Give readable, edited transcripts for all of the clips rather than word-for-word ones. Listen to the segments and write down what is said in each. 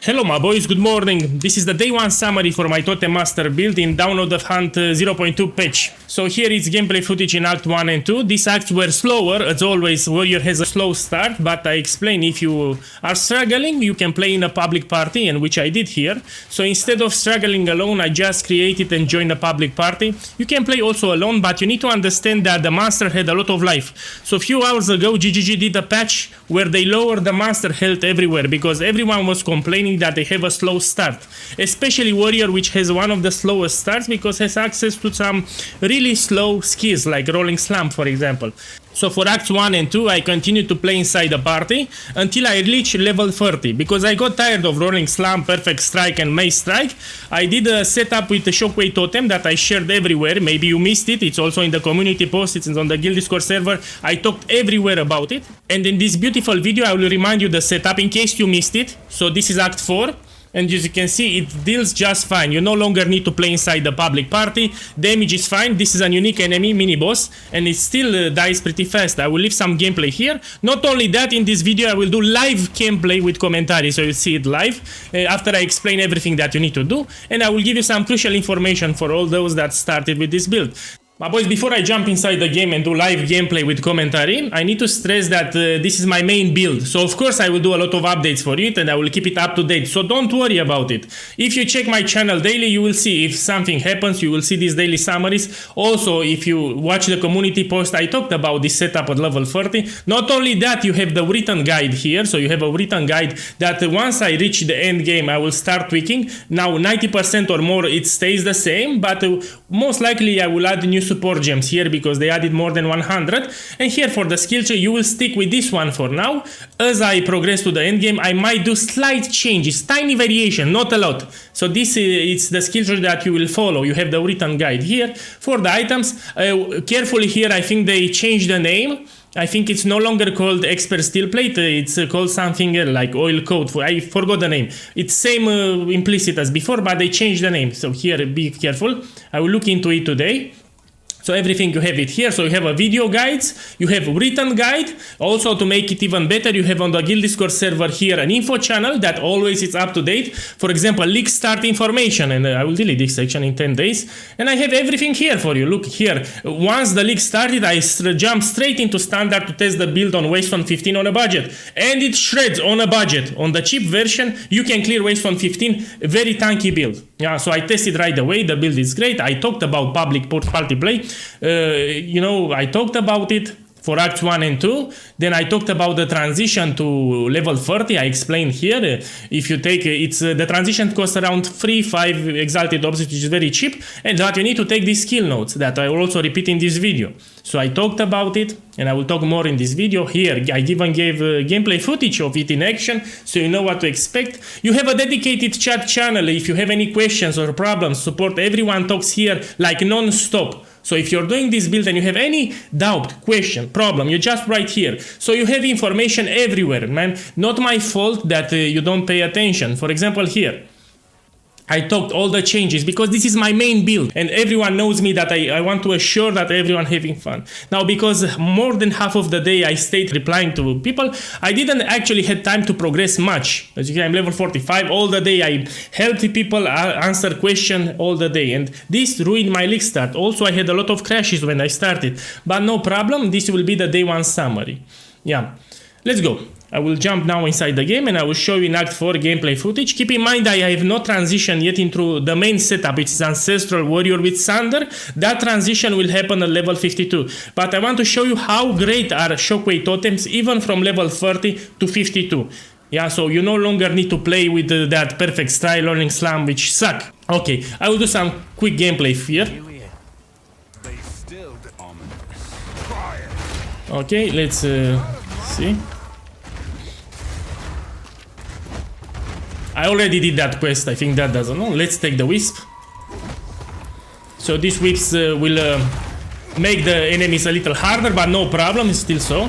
Hello my boys, good morning. This is the day 1 summary for my Totem Master build in Download of Hunt 0.2 patch. So here is gameplay footage in Act 1 and 2. These acts were slower, as always Warrior has a slow start, but I explain if you are struggling, you can play in a public party, and which I did here. So instead of struggling alone, I just created and joined a public party. You can play also alone, but you need to understand that the Master had a lot of life. So a few hours ago, GGG did a patch where they lowered the Master health everywhere, because everyone was complaining that they have a slow start, especially Warrior, which has one of the slowest starts because has access to some really slow skills like Rolling Slam, for example. So for Acts 1 and 2 I continued to play inside the party until I reached level 30, because I got tired of Rolling Slam, Perfect Strike and Maze Strike. I did a setup with the Shockwave Totem that I shared everywhere. Maybe you missed it, it's also in the community post, it's on the Guild Discord server. I talked everywhere about it, and in this beautiful video I will remind you the setup in case you missed it. So this is Act 4. And as you can see, it deals just fine. You no longer need to play inside the public party. Damage is fine. This is a unique enemy, mini-boss, and it still dies pretty fast. I will leave some gameplay here. Not only that, in this video I will do live gameplay with commentary, so you'll see it live after I explain everything that you need to do. And I will give you some crucial information for all those that started with this build. My boys, before I jump inside the game and do live gameplay with commentary, I need to stress that this is my main build. So of course I will do a lot of updates for it and I will keep it up to date. So don't worry about it. If you check my channel daily, you will see if something happens, you will see these daily summaries. Also, if you watch the community post, I talked about this setup at level 30. Not only that, you have the written guide here. So you have a written guide that once I reach the end game, I will start tweaking. Now 90% or more, it stays the same, but most likely I will add new support gems here because they added more than 100. And here for the skill tree, you will stick with this one for now. As I progress to the end game, I might do slight changes, tiny variation, not a lot. So this is the skill tree that you will follow. You have the written guide here. For the items, carefully here, I think they changed the name. I think it's no longer called Expert Steel Plate, it's called something like Oil Coat. I forgot the name. It's same implicit as before, but they changed the name. So here, be careful. I will look into it today. So everything you have it here. So you have a video guides, you have written guide. Also, to make it even better, you have on the Guild Discord server here an info channel that always is up to date. For example, league start information, and I will delete this section in 10 days. And I have everything here for you. Look here. Once the league started, I jump straight into standard to test the build on Wasteland 15 on a budget. And it shreds on a budget. On the cheap version, you can clear Wasteland 15, very tanky build. Yeah, so I tested right away. The build is great. I talked about public party play. I talked about it for Acts 1 and 2. Then I talked about the transition to level 30. I explained here. If you take the transition costs around 3-5 exalted orbs, which is very cheap. And that you need to take these skill notes that I will also repeat in this video. So I talked about it, and I will talk more in this video. Here, I even gave gameplay footage of it in action, so you know what to expect. You have a dedicated chat channel. If you have any questions or problems, support, everyone talks here like non-stop. So if you're doing this build and you have any doubt, question, problem, you just write here. So you have information everywhere, man. Not my fault that you don't pay attention. For example, here. I talked all the changes because this is my main build and everyone knows me that I want to assure that everyone having fun. Now, because more than half of the day I stayed replying to people, I didn't actually have time to progress much. As you can, I'm level 45 all the day. I helped people answer questions all the day, and this ruined my league start. Also, I had a lot of crashes when I started, but no problem. This will be the day 1 summary. Yeah, let's go. I will jump now inside the game and I will show you in Act 4 gameplay footage. Keep in mind I have not transitioned yet into the main setup, which is Ancestral Warrior with Sunder. That transition will happen at level 52. But I want to show you how great are Shockwave Totems even from level 30 to 52. Yeah, so you no longer need to play with that Perfect Strike, Rolling Slam, which suck. Okay, I will do some quick gameplay here. Okay, let's see. I already did that quest, I think that doesn't know. Let's take the Wisp. So these Wisps will make the enemies a little harder, but no problem, it's still so.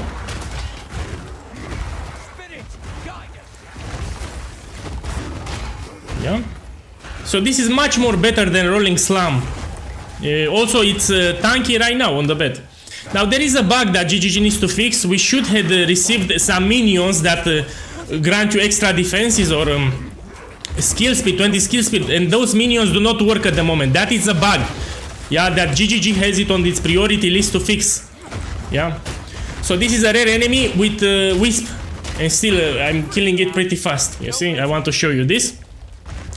Yeah. So this is much more better than Rolling Slam. Also, it's tanky right now on the bed. Now there is a bug that GGG needs to fix. We should have received some minions that grant you extra defenses or skill speed, 20 skill speed, and those minions do not work at the moment. That is a bug. Yeah, that GGG has it on its priority list to fix. Yeah. So this is a rare enemy with Wisp, and still I'm killing it pretty fast. You see, I want to show you this.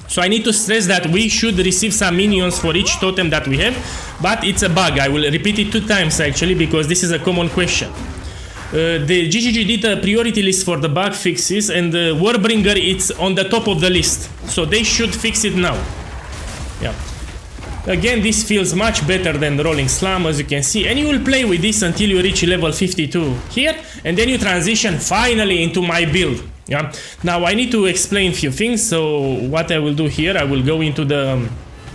So I need to stress that we should receive some minions for each totem that we have, but it's a bug. I will repeat it 2 times actually, because this is a common question. The GGG did a priority list for the bug fixes, and the Warbringer it's on the top of the list. So they should fix it now. Yeah. Again, this feels much better than Rolling Slam, as you can see, and you will play with this until you reach level 52 here, and then you transition finally into my build. Yeah. Now I need to explain a few things. So what I will do here, I will go into the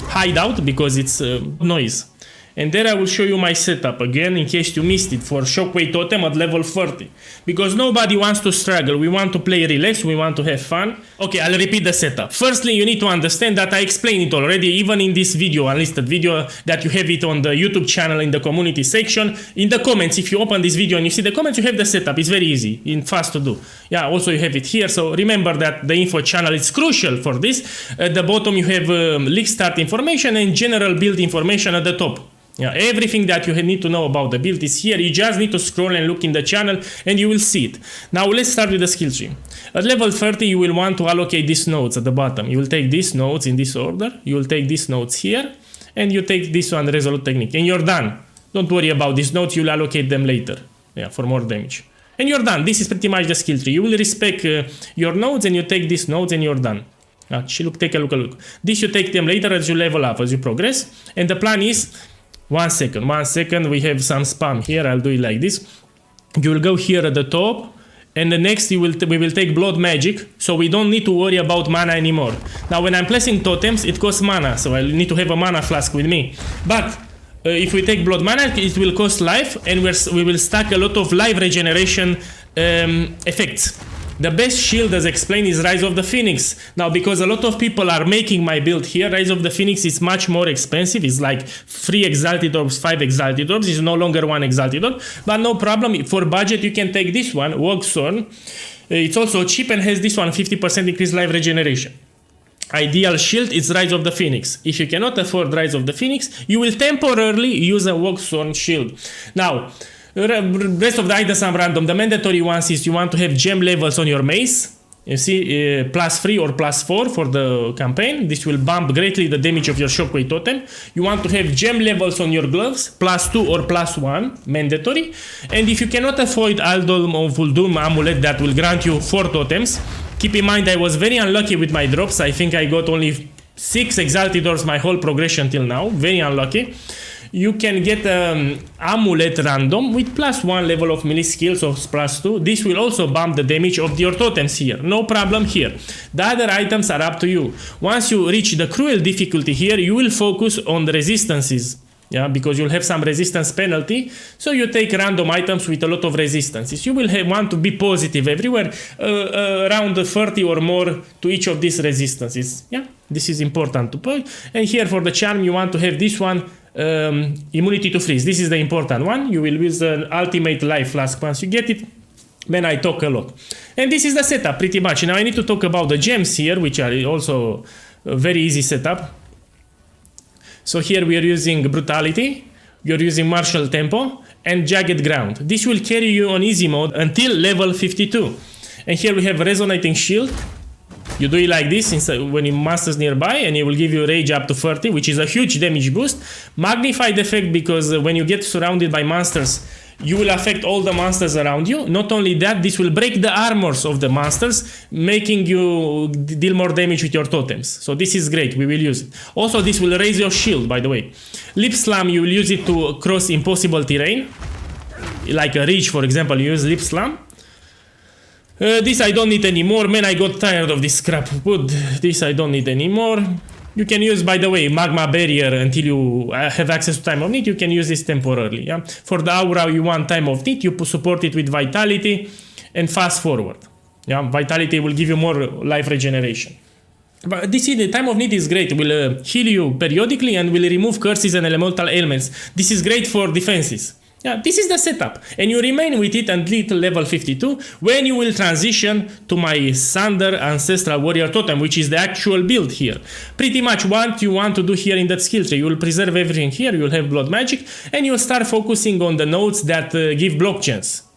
hideout because it's noise. And there I will show you my setup again in case you missed it for Shockwave Totem at level 30. Because nobody wants to struggle, we want to play relaxed, we want to have fun. Okay, I'll repeat the setup. Firstly, you need to understand that I explained it already, even in this video, unlisted video, that you have it on the YouTube channel in the community section. In the comments, if you open this video and you see the comments, you have the setup. It's very easy and fast to do. Yeah, also you have it here, so remember that the info channel is crucial for this. At the bottom you have league start information and general build information at the top. Yeah, everything that you need to know about the build is here. You just need to scroll and look in the channel and you will see it. Now let's start with the skill tree. At level 30 you will want to allocate these nodes at the bottom. You will take these nodes in this order. You will take these nodes here and you take this one, Resolute Technique, and you're done. Don't worry about these nodes, you'll allocate them later. Yeah, for more damage. And you're done. This is pretty much the skill tree. You will respect your nodes and you take these nodes and you're done. Look, take a look. This you take them later as you level up, as you progress. And the plan is 1 second, we have some spam here. I'll do it like this. You will go here at the top, and the next we will take Blood Magic, so we don't need to worry about mana anymore. Now when I'm placing totems, it costs mana, so I need to have a mana flask with me. But if we take Blood Mana, it will cost life, and we will stack a lot of life regeneration effects. The best shield, as explained, is Rise of the Phoenix. Now, because a lot of people are making my build here, Rise of the Phoenix is much more expensive. It's like 3 Exalted Orbs, 5 Exalted Orbs. It's no longer 1 Exalted Orb. But no problem. For budget, you can take this one, Wogthorn. It's also cheap and has this one, 50% increased life regeneration. Ideal shield is Rise of the Phoenix. If you cannot afford Rise of the Phoenix, you will temporarily use a Wogthorn shield. Now, rest of the items are random. The mandatory ones is you want to have gem levels on your mace. You see, +3 or +4 for the campaign. This will bump greatly the damage of your Shockwave Totem. You want to have gem levels on your gloves, +2 or +1, mandatory. And if you cannot afford Aldolm or Vuldoom amulet that will grant you 4 totems, keep in mind I was very unlucky with my drops. I think I got only 6 Exalted Orbs my whole progression till now. Very unlucky. You can get amulet random with +1 level of melee skills of +2. This will also bump the damage of your totems here. No problem here. The other items are up to you. Once you reach the cruel difficulty here, you will focus on the resistances. Yeah, because you'll have some resistance penalty. So you take random items with a lot of resistances. You will want to be positive everywhere, around 30 or more to each of these resistances. Yeah, this is important to put. And here for the charm, you want to have this one, immunity to freeze. This is the important one. You will use an ultimate life flask once you get it. Then I talk a lot. And this is the setup pretty much. Now I need to talk about the gems here, which are also a very easy setup. So here we are using Brutality, you're using Martial Tempo, and Jagged Ground. This will carry you on easy mode until level 52. And here we have Resonating Shield. You do it like this when your monster's nearby, and it will give you Rage up to 30, which is a huge damage boost. Magnified effect, because when you get surrounded by monsters, you will affect all the monsters around you. Not only that, this will break the armors of the monsters, making you deal more damage with your totems. So this is great, we will use it. Also, this will raise your shield, by the way. Lip Slam, you will use it to cross impossible terrain. Like a reach, for example, you use Lip Slam. This I don't need anymore. Man, I got tired of this crap. Good, this I don't need anymore. You can use, by the way, Magma Barrier until you have access to Time of Need. You can use this temporarily. Yeah? For the Aura, you want Time of Need. You support it with Vitality and Fast Forward. Yeah? Vitality will give you more life regeneration. But this is the Time of Need is great. It will heal you periodically and will remove curses and elemental ailments. This is great for defenses. Yeah, this is the setup, and you remain with it until level 52, when you will transition to my Sunder Ancestral Warrior Totem, which is the actual build here. Pretty much what you want to do here in that skill tree. You will preserve everything here, you will have blood magic, and you will start focusing on the nodes that give block chance.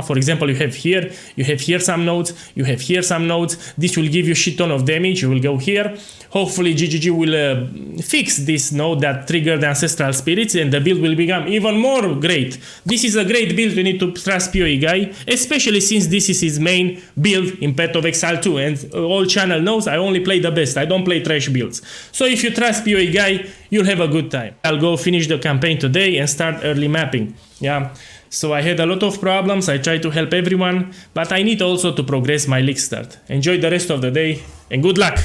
For example, you have here some nodes, you have here some nodes. This will give you shit ton of damage. You will go here. Hopefully GGG will fix this node that triggered the ancestral spirits, and the build will become even more great. This is a great build. You need to trust POEGuy, especially since this is his main build in Path of Exile 2, and all channel knows I only play the best. I don't play trash builds. So if you trust POEGuy, you'll have a good time. I'll go finish the campaign today and start early mapping. Yeah. So I had a lot of problems, I tried to help everyone, but I need also to progress my league start. Enjoy the rest of the day, and good luck!